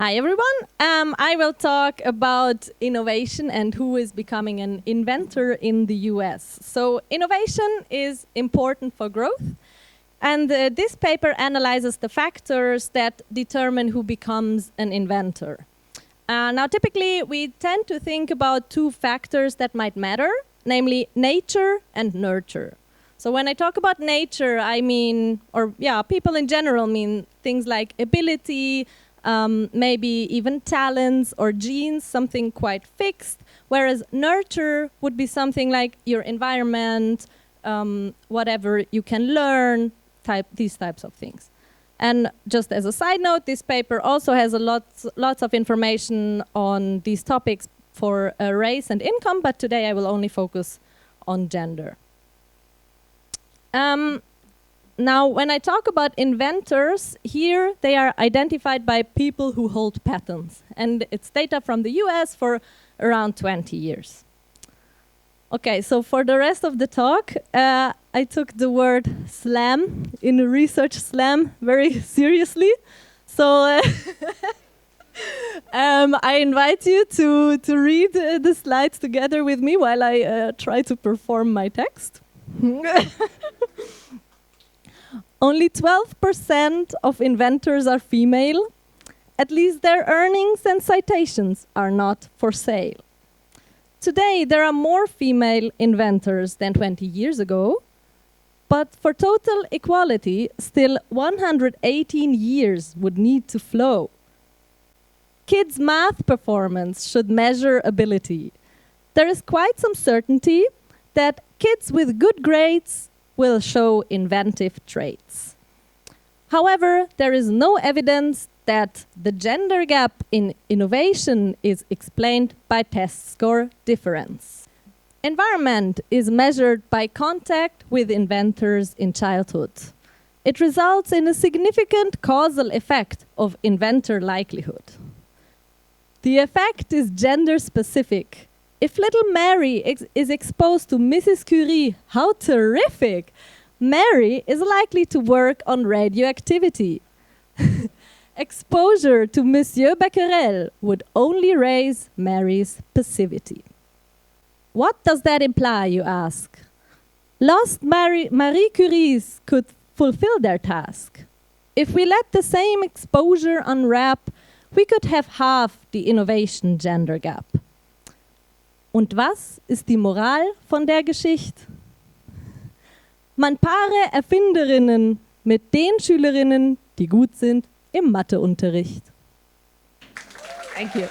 Hi everyone. I will talk about innovation and who is becoming an inventor in the US. So innovation is important for growth, and this paper analyzes the factors that determine who becomes an inventor. Now typically we tend to think about two factors that might matter, namely nature and nurture. So when I talk about nature, I mean, people in general mean things like ability, maybe even talents or genes, something quite fixed, whereas nurture would be something like your environment, whatever you can learn, these types of things. And just as a side note, this paper also has lots of information on these topics for race and income, but today I will only focus on gender. Now, when I talk about inventors, here they are identified by people who hold patents. And it's data from the US for around 20 years. Okay, so for the rest of the talk, I took the word slam in research slam very seriously. So I invite you to read the slides together with me while I try to perform my text. Only 12% of inventors are female. At least their earnings and citations are not for sale. Today, there are more female inventors than 20 years ago, but for total equality, still 118 years would need to flow. Kids' math performance should measure ability. There is quite some certainty that kids with good grades will show inventive traits. However, there is no evidence that the gender gap in innovation is explained by test score difference. Environment is measured by contact with inventors in childhood. It results in a significant causal effect of inventor likelihood. The effect is gender specific. If little Mary is exposed to Mrs. Curie, how terrific! Mary is likely to work on radioactivity. Exposure to Monsieur Becquerel would only raise Mary's passivity. What does that imply, you ask? Lost Marie Curies could fulfill their task. If we let the same exposure unwrap, we could have half the innovation gender gap. Und was ist die Moral von der Geschichte? Man paare Erfinderinnen mit den Schülerinnen, die gut sind im Matheunterricht. Thank you.